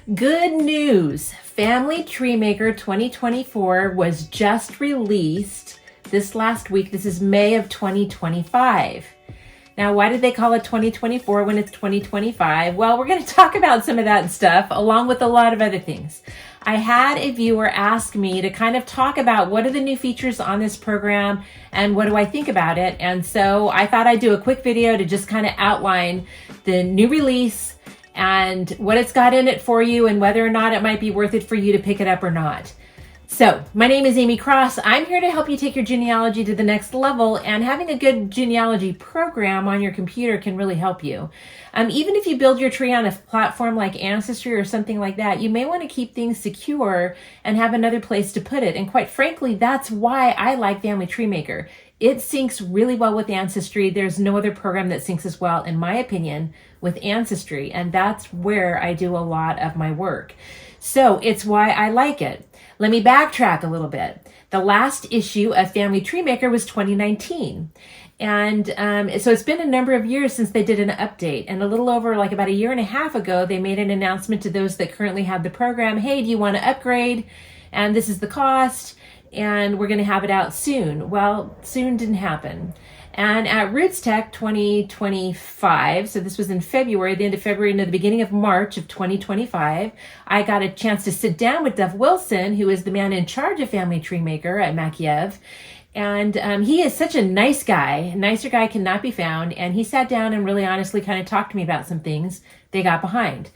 Good news! Family Tree Maker 2024 was just released this last week. This is May of 2025. Now, why did they call it 2024 when it's 2025? Well, we're going to talk about some of that stuff along with a lot of other things. I had a viewer ask me to kind of talk about what are the new features on this program and what do I think about it. And so I thought I'd do a quick video to just kind of outline the new release and what it's got in it for you and whether or not it might be worth it for you to pick it up or not. So my name is Aimee Cross. I'm here to help you take your genealogy to the next level, and having a good genealogy program on your computer can really help you. Even if you build your tree on a platform like Ancestry or something like that, you may want to keep things secure and have another place to put it. And quite frankly, that's why I like Family Tree Maker. It syncs really well with Ancestry. There's no other program that syncs as well, in my opinion, with Ancestry, and that's where I do a lot of my work. So it's why I like it. Let me backtrack a little bit. The last issue of Family Tree Maker was 2019. And so it's been a number of years since they did an update. And a little over like about a year and a half ago, they made an announcement to those that currently have the program. Hey, do you want to upgrade? And this is the cost. And we're going to have it out soon. Well, soon didn't happen. And at Roots Tech 2025, so this was in February, the end of February into the beginning of March of 2025, I got a chance to sit down with Dov Wilson, who is the man in charge of Family Tree Maker at Makiev. And he is such a nice guy. A nicer guy cannot be found. And he sat down and really honestly kind of talked to me about some things they got behind.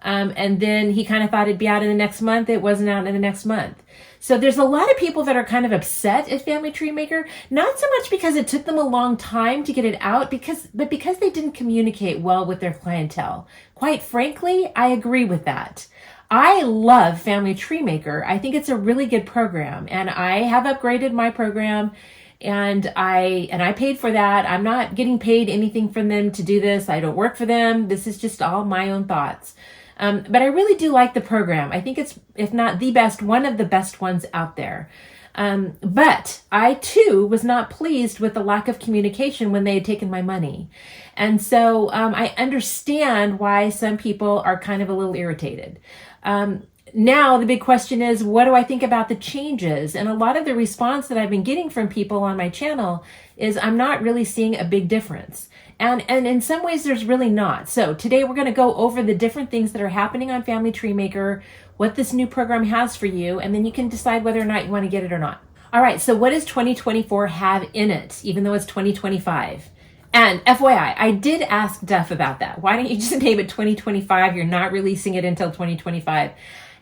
And then he kind of thought it'd be out in the next month. It wasn't out in the next month. So there's a lot of people that are kind of upset at Family Tree Maker, not so much because it took them a long time to get it out, but because they didn't communicate well with their clientele. Quite frankly, I agree with that. I love Family Tree Maker. I think it's a really good program, and I have upgraded my program, and I paid for that. I'm not getting paid anything from them to do this. I don't work for them. This is just all my own thoughts. But I really do like the program. I think it's, if not the best, one of the best ones out there. But I too was not pleased with the lack of communication when they had taken my money. And so I understand why some people are kind of a little irritated. Now the big question is, what do I think about the changes? And a lot of the response that I've been getting from people on my channel is I'm not really seeing a big difference. And in some ways there's really not. So today we're going to go over the different things that are happening on Family Tree Maker, what this new program has for you, and then you can decide whether or not you want to get it or not. All right, so what does 2024 have in it, even though it's 2025? And FYI, I did ask Duff about that. Why don't you just name it 2025? You're not releasing it until 2025.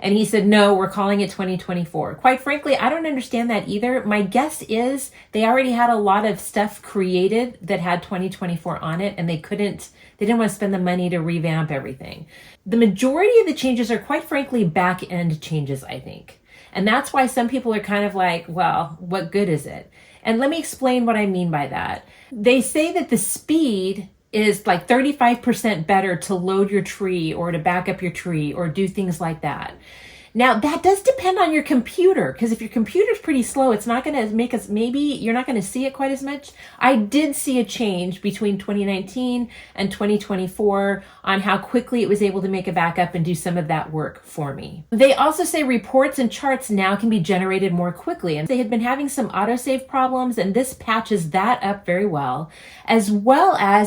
And he said, no, we're calling it 2024. Quite frankly, I don't understand that either. My guess is they already had a lot of stuff created that had 2024 on it, and they didn't want to spend the money to revamp everything. The majority of the changes are, quite frankly, back-end changes, I think. And that's why some people are kind of like, well, what good is it? And let me explain what I mean by that. They say that the speed is like 35% better to load your tree or to back up your tree or do things like that. Now, that does depend on your computer, because if your computer's pretty slow, it's not going to make us, maybe you're not going to see it quite as much. I did see a change between 2019 and 2024 on how quickly it was able to make a backup and do some of that work for me. They also say reports and charts now can be generated more quickly, and they had been having some autosave problems, and this patches that up very well as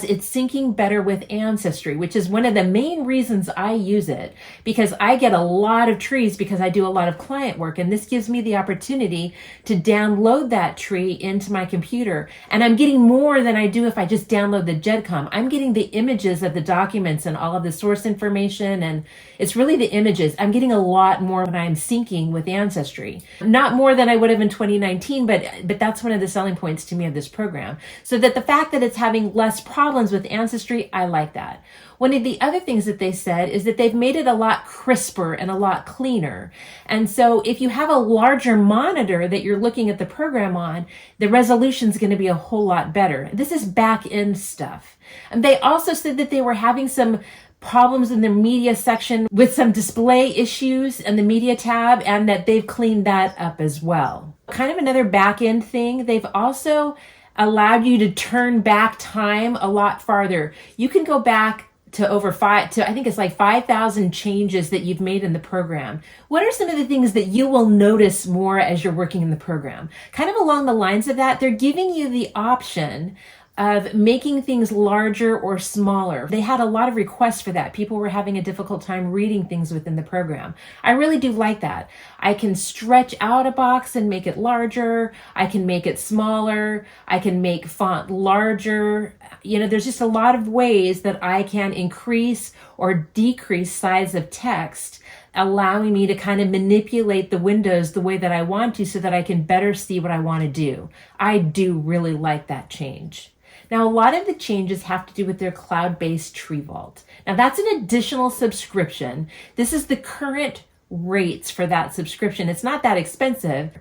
it's syncing better with Ancestry, which is one of the main reasons I use it, because I get a lot of trees because I do a lot of client work, and this gives me the opportunity to download that tree into my computer. And I'm getting more than I do if I just download the GEDCOM. I'm getting the images of the documents and all of the source information, and it's really the images. I'm getting a lot more when I'm syncing with Ancestry. Not more than I would have in 2019, but that's one of the selling points to me of this program. So that the fact that it's having less problems with Ancestry, I like that. One of the other things that they said is that they've made it a lot crisper and a lot cleaner. And so if you have a larger monitor that you're looking at the program on, the resolution is going to be a whole lot better. This is back-end stuff. And they also said that they were having some problems in the media section with some display issues in the media tab, and that they've cleaned that up as well. Kind of another back-end thing, they've also allowed you to turn back time a lot farther. You can go back to I think it's like 5,000 changes that you've made in the program. What are some of the things that you will notice more as you're working in the program? Kind of along the lines of that, they're giving you the option of making things larger or smaller. They had a lot of requests for that. People were having a difficult time reading things within the program. I really do like that. I can stretch out a box and make it larger. I can make it smaller. I can make font larger. You know, there's just a lot of ways that I can increase or decrease size of text, allowing me to kind of manipulate the windows the way that I want to so that I can better see what I want to do. I do really like that change. Now, a lot of the changes have to do with their cloud-based tree vault. Now, that's an additional subscription. This is the current rates for that subscription. It's not that expensive.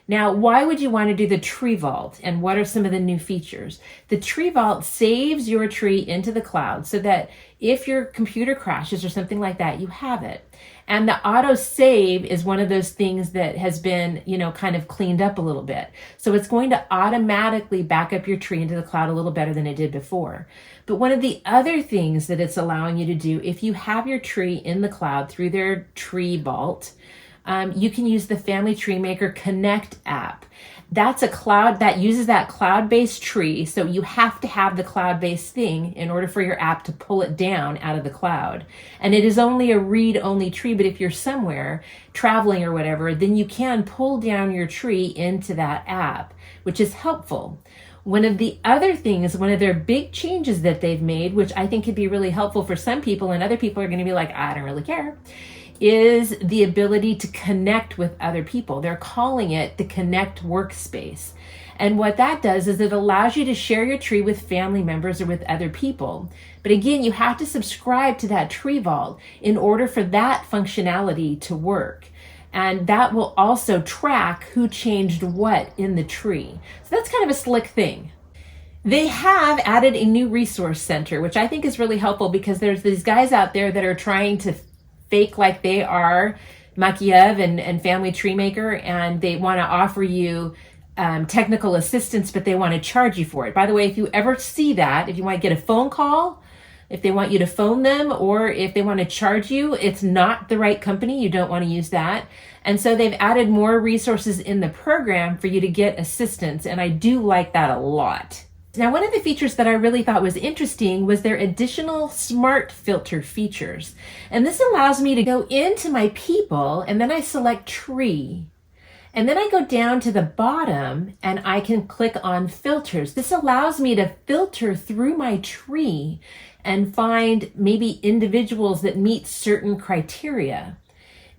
Now, why would you want to do the tree vault, and what are some of the new features? The tree vault saves your tree into the cloud so that if your computer crashes or something like that, you have it. And the auto save is one of those things that has been, kind of cleaned up a little bit. So it's going to automatically back up your tree into the cloud a little better than it did before. But one of the other things that it's allowing you to do, if you have your tree in the cloud through their tree vault, you can use the Family Tree Maker Connect app. That's a cloud that uses that cloud-based tree. So you have to have the cloud-based thing in order for your app to pull it down out of the cloud. And it is only a read-only tree, but if you're somewhere traveling or whatever, then you can pull down your tree into that app, which is helpful. One of the other things, one of their big changes that they've made, which I think could be really helpful for some people, and other people are going to be like, I don't really care, is the ability to connect with other people. They're calling it the Connect Workspace. And what that does is it allows you to share your tree with family members or with other people. But again, you have to subscribe to that tree vault in order for that functionality to work. And that will also track who changed what in the tree. So that's kind of a slick thing. They have added a new resource center, which I think is really helpful because there's these guys out there that are trying to fake like they are Makiev and Family Tree Maker, and they want to offer you technical assistance, but they want to charge you for it. By the way, if you ever see that, if you want to get a phone call, if they want you to phone them, or if they want to charge you, it's not the right company. You don't want to use that. And so they've added more resources in the program for you to get assistance, and I do like that a lot. Now, one of the features that I really thought was interesting was their additional smart filter features. And this allows me to go into my people, and then I select tree. And then I go down to the bottom and I can click on filters. This allows me to filter through my tree and find maybe individuals that meet certain criteria.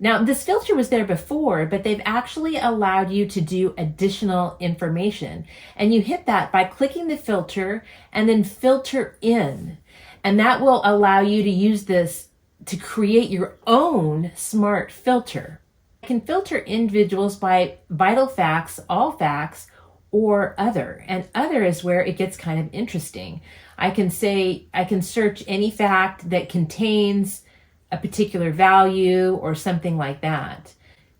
Now, this filter was there before, but they've actually allowed you to do additional information. And you hit that by clicking the filter and then filter in. And that will allow you to use this to create your own smart filter. You can filter individuals by vital facts, all facts, or other. And other is where it gets kind of interesting. I can search any fact that contains a particular value or something like that.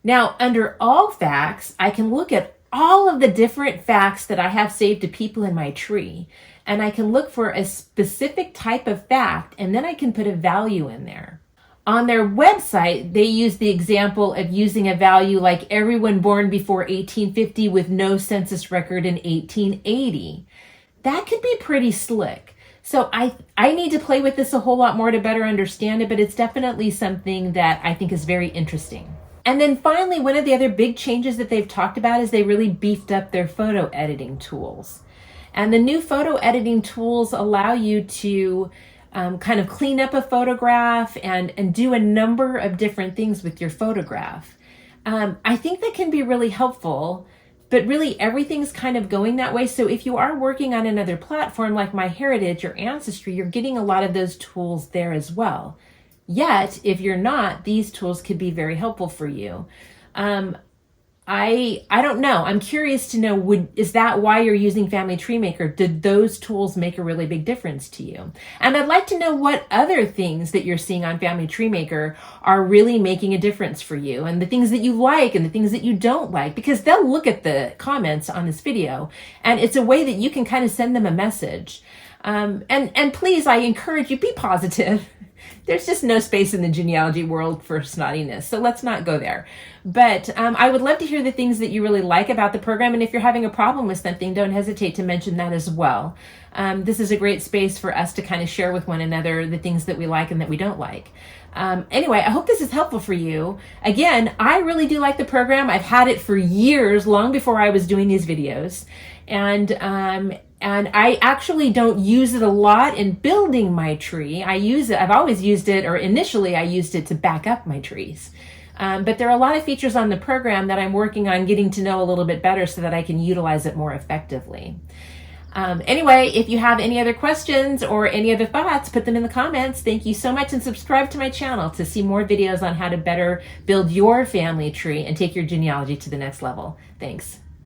Now, under all facts, I can look at all of the different facts that I have saved to people in my tree, and I can look for a specific type of fact, and then I can put a value in there. On their website, they use the example of using a value like everyone born before 1850 with no census record in 1880. That could be pretty slick. So I need to play with this a whole lot more to better understand it, but it's definitely something that I think is very interesting. And then finally, one of the other big changes that they've talked about is they really beefed up their photo editing tools. And the new photo editing tools allow you to kind of clean up a photograph and do a number of different things with your photograph. I think that can be really helpful. But really, everything's kind of going that way. So if you are working on another platform like MyHeritage or Ancestry, you're getting a lot of those tools there as well. Yet, if you're not, these tools could be very helpful for you. I don't know. I'm curious to know, is that why you're using Family Tree Maker? Did those tools make a really big difference to you? And I'd like to know what other things that you're seeing on Family Tree Maker are really making a difference for you, and the things that you like and the things that you don't like, because they'll look at the comments on this video, and it's a way that you can kind of send them a message. And please, I encourage you, be positive. There's just no space in the genealogy world for snottiness, so let's not go there. But I would love to hear the things that you really like about the program, and if you're having a problem with something, don't hesitate to mention that as well. This is a great space for us to kind of share with one another the things that we like and that we don't like. Anyway, I hope this is helpful for you. Again, I really do like the program. I've had it for years, long before I was doing these videos. And I actually don't use it a lot in building my tree. I've always used it, or initially I used it to back up my trees. But there are a lot of features on the program that I'm working on getting to know a little bit better so that I can utilize it more effectively. Anyway, if you have any other questions or any other thoughts, put them in the comments. Thank you so much, and subscribe to my channel to see more videos on how to better build your family tree and take your genealogy to the next level. Thanks.